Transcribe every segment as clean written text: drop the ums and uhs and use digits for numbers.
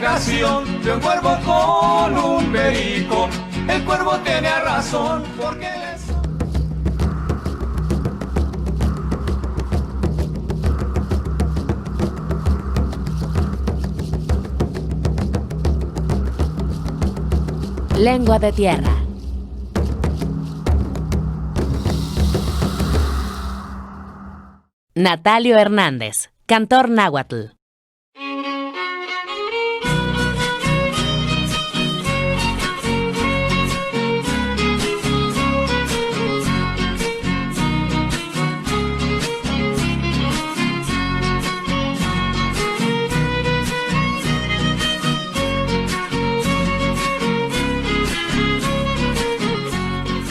explicación de un cuervo con un perico. El cuervo tiene razón porque es... Lengua de tierra. Natalio Hernández, cantor náhuatl.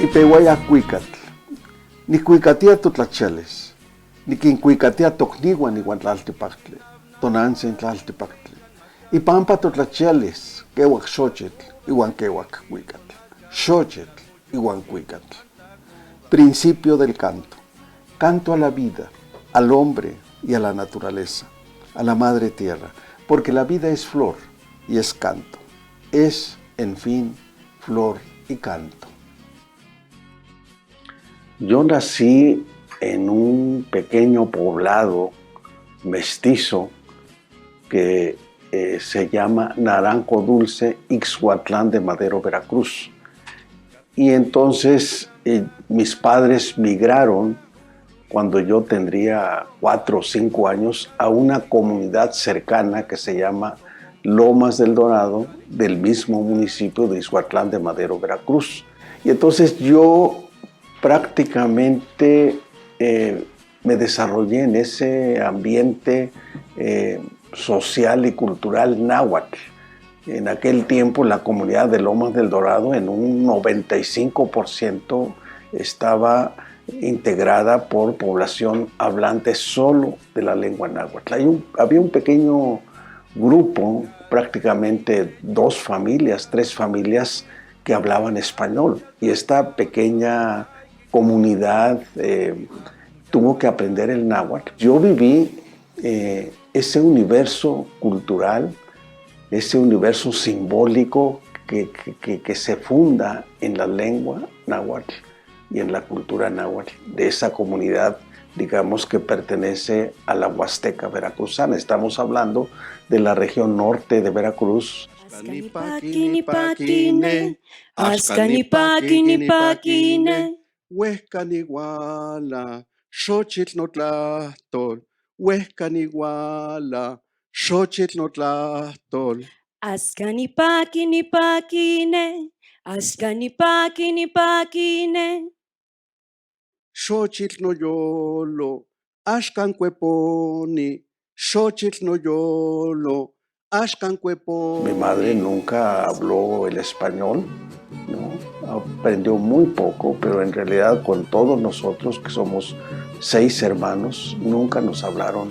Ipehuaya cuicatl, ni cuicatia tutlacheles, ni quien cuicatia tocnigua ni guantlaltepactle, tonanse en tlaltepactle. Y pampa tutlacheles, quehuac xochitl, iguan quehuac cuicatl, xochitl, iguan cuicatl. Principio del canto. Canto a la vida, al hombre y a la naturaleza, a la madre tierra, porque la vida es flor y es canto. Es, en fin, flor y canto. Yo nací en un pequeño poblado mestizo que se llama Naranjo Dulce, Ixhuatlán de Madero, Veracruz. Y entonces mis padres migraron cuando yo tendría 4 o 5 años a una comunidad cercana que se llama Lomas del Dorado, del mismo municipio de Ixhuatlán de Madero, Veracruz. Y entonces yo prácticamente me desarrollé en ese ambiente social y cultural náhuatl. En aquel tiempo la comunidad de Lomas del Dorado en un 95% estaba integrada por población hablante solo de la lengua náhuatl. Había un pequeño grupo, prácticamente 2 familias, 3 familias que hablaban español, y esta pequeña comunidad tuvo que aprender el náhuatl. Yo viví ese universo cultural, ese universo simbólico que se funda en la lengua náhuatl y en la cultura náhuatl de esa comunidad, digamos, que pertenece a la Huasteca veracruzana. Estamos hablando de la región norte de Veracruz. Huescaniguala, Xochitl Huescaniguala, Xochitl Ascanipaqui-nipaqui-ne, ascanipaqui-nipaqui-ne. Xochitl noyolo, Axcancueponi, Xochitl noyolo, Axcancueponi. Mi madre nunca habló el español, ¿no? Aprendió muy poco, pero en realidad con todos nosotros, que somos 6 hermanos, nunca nos hablaron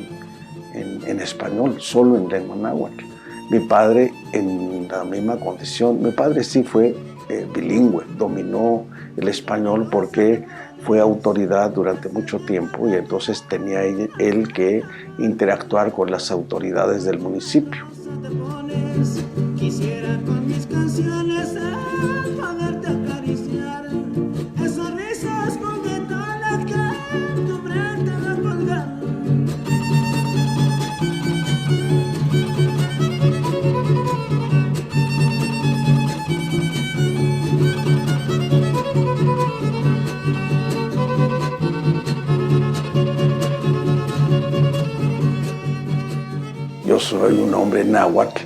en español, solo en lengua náhuatl. Mi padre en la misma condición. Mi padre sí fue bilingüe, dominó el español porque fue autoridad durante mucho tiempo y entonces tenía él que interactuar con las autoridades del municipio. Quisiera con mis canciones poderte acariciar esas risas juguetonas que en tu frente vas colgando. Yo soy un hombre náhuatl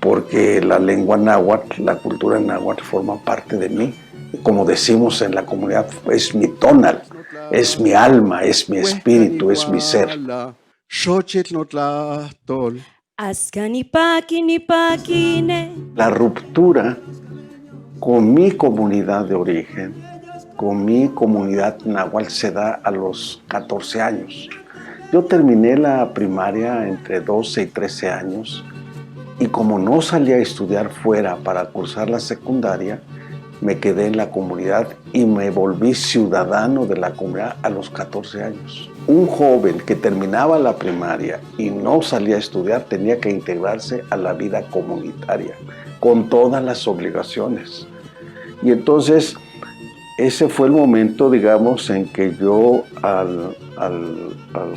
porque la lengua náhuatl, la cultura náhuatl forma parte de mí. Como decimos en la comunidad, es mi tonal, es mi alma, es mi espíritu, es mi ser. La ruptura con mi comunidad de origen, con mi comunidad náhuatl, se da a los 14 años. Yo terminé la primaria entre 12 y 13 años y como no salía a estudiar fuera para cursar la secundaria, me quedé en la comunidad y me volví ciudadano de la comunidad a los 14 años. Un joven que terminaba la primaria y no salía a estudiar tenía que integrarse a la vida comunitaria con todas las obligaciones. Y entonces ese fue el momento, digamos, en que yo al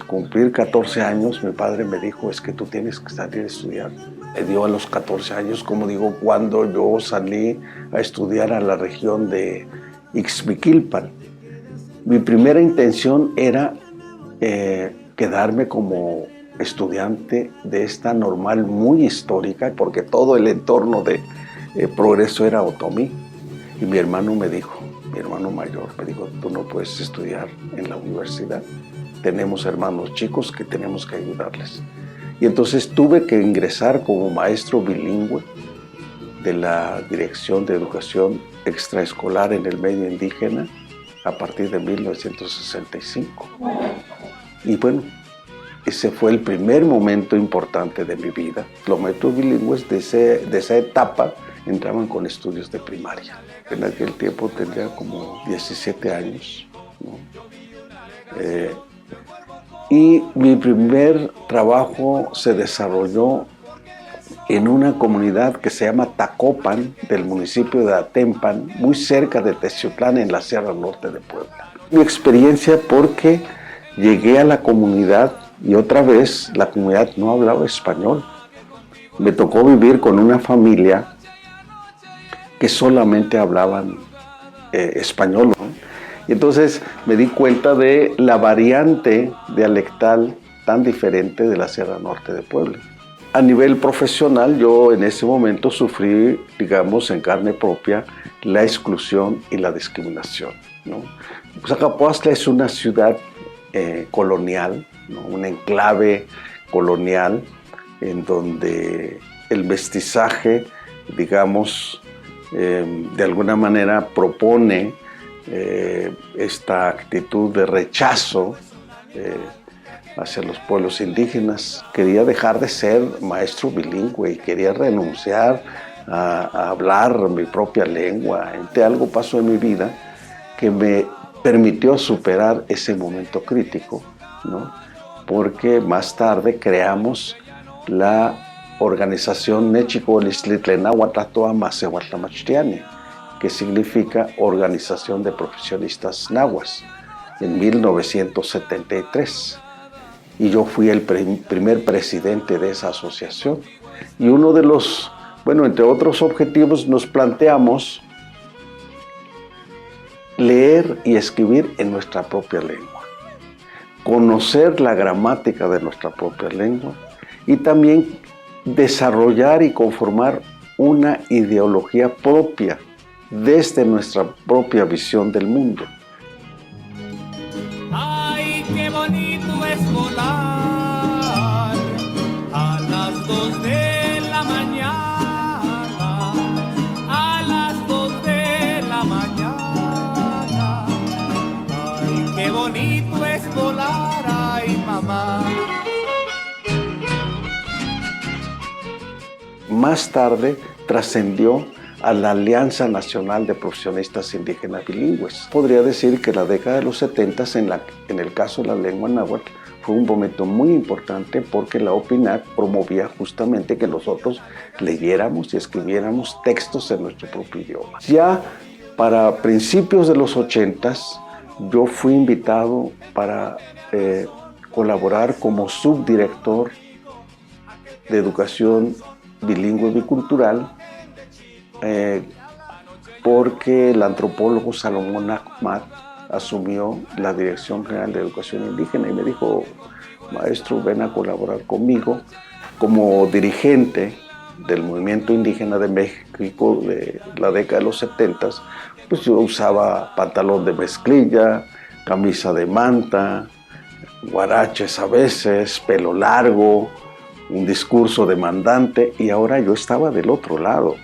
cumplir 14 años, mi padre me dijo, es que tú tienes que salir a estudiar. Me dio a los 14 años, como digo, cuando yo salí a estudiar a la región de Ixmiquilpan. Mi primera intención era quedarme como estudiante de esta normal muy histórica, porque todo el entorno de Progreso era otomí. Y mi hermano me dijo, mi hermano mayor me dijo, tú no puedes estudiar en la universidad. Tenemos hermanos chicos que tenemos que ayudarles. Y entonces tuve que ingresar como maestro bilingüe de la Dirección de Educación Extraescolar en el Medio Indígena a partir de 1965. Y bueno, ese fue el primer momento importante de mi vida. Los maestros bilingües de esa etapa entraban con estudios de primaria. En aquel tiempo tendría como 17 años, ¿no? Y mi primer trabajo se desarrolló en una comunidad que se llama Tacopan, del municipio de Atempan, muy cerca de Teciutlán, en la Sierra Norte de Puebla. Mi experiencia porque llegué a la comunidad y otra vez la comunidad no hablaba español. Me tocó vivir con una familia que solamente hablaban español, ¿no? Y entonces me di cuenta de la variante dialectal tan diferente de la Sierra Norte de Puebla. A nivel profesional, yo en ese momento sufrí, digamos, en carne propia, la exclusión y la discriminación, ¿no? Zacapoaxtla es una ciudad colonial, ¿no? Un enclave colonial en donde el mestizaje, digamos, de alguna manera propone esta actitud de rechazo hacia los pueblos indígenas. Quería dejar de ser maestro bilingüe y quería renunciar a hablar mi propia lengua. Algo pasó en mi vida que me permitió superar ese momento crítico, ¿no? Porque más tarde creamos la organización Nechicolistlitlenahuatlatoamacehuatlamachtiane, que significa Organización de Profesionistas Nahuas, en 1973. Y yo fui el primer presidente de esa asociación. Y uno de los, entre otros objetivos, nos planteamos leer y escribir en nuestra propia lengua, conocer la gramática de nuestra propia lengua y también desarrollar y conformar una ideología propia desde nuestra propia visión del mundo. Ay, qué bonito es volar a las 2 de la mañana, a las 2 de la mañana. Ay, qué bonito es volar, ay, mamá. Más tarde trascendió a la Alianza Nacional de Profesionistas Indígenas Bilingües. Podría decir que la década de los 70 en el caso de la lengua náhuatl fue un momento muy importante porque la OPINAC promovía justamente que nosotros leyéramos y escribiéramos textos en nuestro propio idioma. Ya para principios de los 80 yo fui invitado para colaborar como subdirector de educación bilingüe bicultural porque el antropólogo Salomón Ahmad asumió la Dirección General de Educación Indígena y me dijo, maestro, ven a colaborar conmigo como dirigente del movimiento indígena de México de la década de los 70. Pues yo usaba pantalón de mezclilla, camisa de manta, guaraches a veces, pelo largo, un discurso demandante, y ahora yo estaba del otro lado,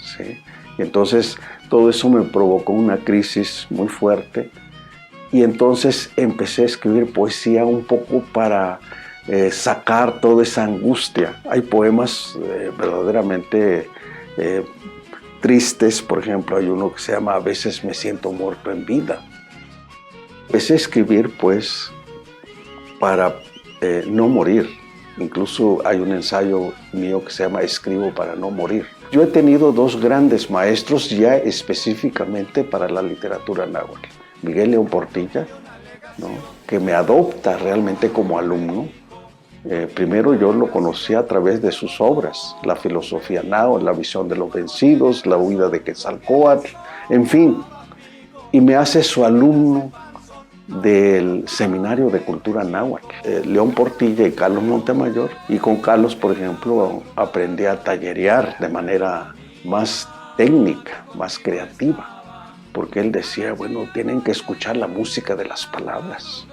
¿sí? Y entonces todo eso me provocó una crisis muy fuerte y entonces empecé a escribir poesía un poco para sacar toda esa angustia. Hay poemas verdaderamente tristes. Por ejemplo, hay uno que se llama A veces me siento muerto en vida. Empecé a escribir pues para no morir. Incluso hay un ensayo mío que se llama Escribo para no morir. Yo he tenido dos grandes maestros ya específicamente para la literatura náhuatl. Miguel León Portilla, ¿no?, que me adopta realmente como alumno. Primero yo lo conocí a través de sus obras, La filosofía náhuatl, La visión de los vencidos, La huida de Quetzalcóatl, en fin. Y me hace su alumno del Seminario de Cultura Náhuatl, León Portilla y Carlos Montemayor. Y con Carlos, por ejemplo, aprendí a tallerear de manera más técnica, más creativa, porque él decía, bueno, tienen que escuchar la música de las palabras.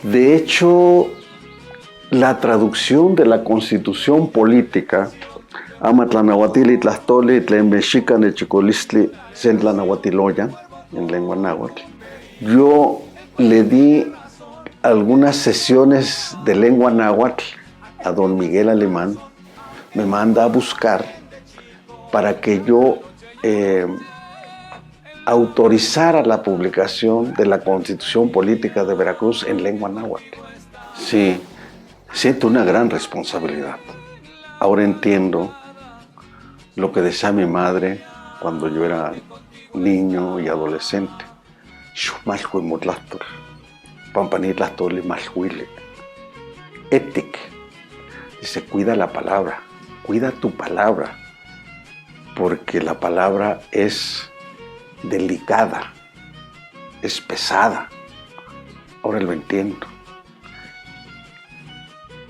De hecho, la traducción de la Constitución política, Amatlanahuatili Tlastoli Tlenmexica Nechicolistli Sentlanahuatiloyan, en lengua náhuatl, yo le di algunas sesiones de lengua náhuatl a don Miguel Alemán. Me manda a buscar para que yo autorizara la publicación de la Constitución Política de Veracruz en lengua náhuatl. Sí, siento una gran responsabilidad. Ahora entiendo lo que decía mi madre cuando yo era niño y adolescente. Etic. Dice, cuida la palabra, cuida tu palabra, porque la palabra es delicada, es pesada. Ahora lo entiendo.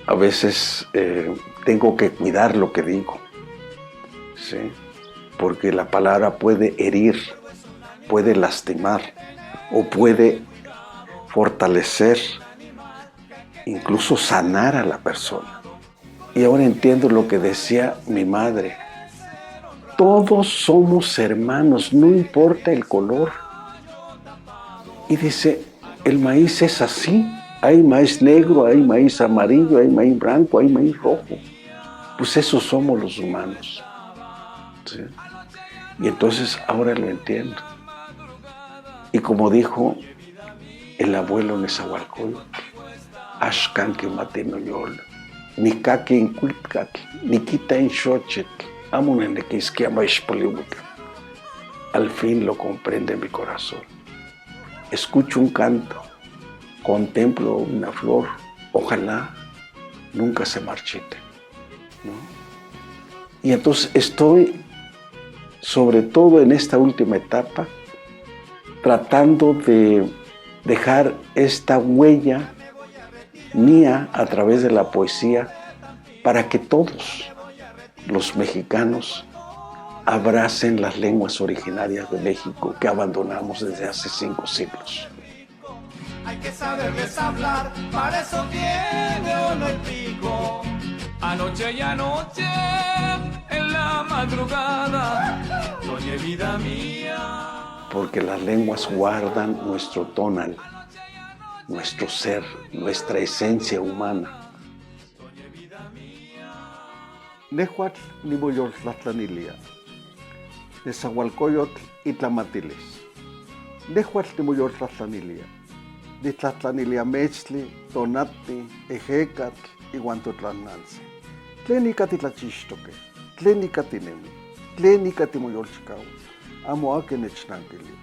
A veces tengo que cuidar lo que digo, ¿sí? Porque la palabra puede herir, puede lastimar o puede fortalecer, incluso sanar a la persona. Y ahora entiendo lo que decía mi madre. Todos somos hermanos, no importa el color. Y dice, el maíz es así. Hay maíz negro, hay maíz amarillo, hay maíz blanco, hay maíz rojo. Pues esos somos los humanos, ¿sí? Y entonces ahora lo entiendo. Y como dijo el abuelo Nezahualcóyotl, Axcan que matenoyol, ni kaki en cuitkaki, ni quita en xochitl, amun en quisquiama expolihuitl. Al fin lo comprende mi corazón. Escucho un canto, contemplo una flor, ojalá nunca se marchite, ¿no? Y entonces estoy, sobre todo en esta última etapa, tratando de dejar esta huella mía a través de la poesía para que todos los mexicanos abracen las lenguas originarias de México que abandonamos desde hace 5 siglos. Hay que saberles hablar, para eso tiene uno el pico. Anoche y anoche, en la madrugada, soñé vida mía. Porque las lenguas guardan nuestro tonal, nuestro ser, nuestra esencia humana. Nehuatl Nimoyol Tlatlanilia, Nezahualcóyotl Itlamatiles. Nehuatl Nimoyol Tlatlanilia, Nitlatlanilia Metzli, Tonati, Ejecatl, Iguantotlananse. Tlenica titlachixtoque, tlenica tinemi, tlenica timoyolchicau, amo ake nechnanquili.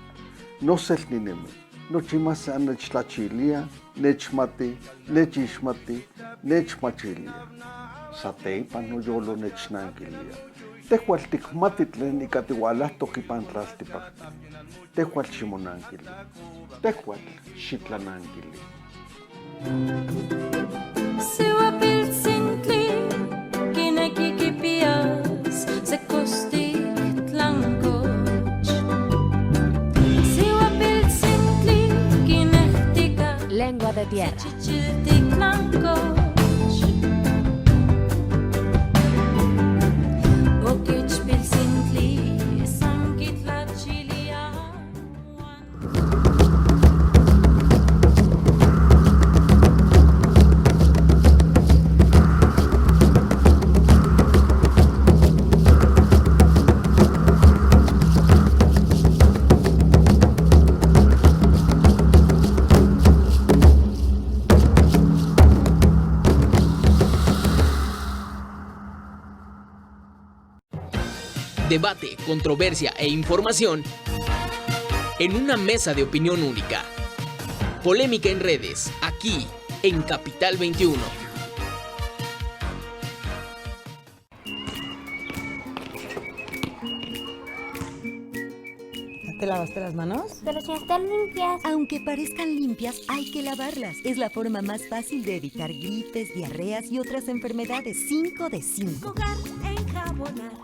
No selninemi, nochimas anechtachilia, nechmati, nechixmati, nechmachilia. Sateipan noyolo nechnanquilia. Tehual tikmati tlenica tihualahtoc ipan tlaltipacti. Tehual ximonanquili. Tehual xitlananquili. Lengua de tierra. debate, controversia e información en una mesa de opinión única. Polémica en redes, aquí en Capital 21. ¿Te lavaste las manos? Pero si están limpias. Aunque parezcan limpias, hay que lavarlas. Es la forma más fácil de evitar gripes, diarreas y otras enfermedades. 5 de 5. Jugar, enjabonar.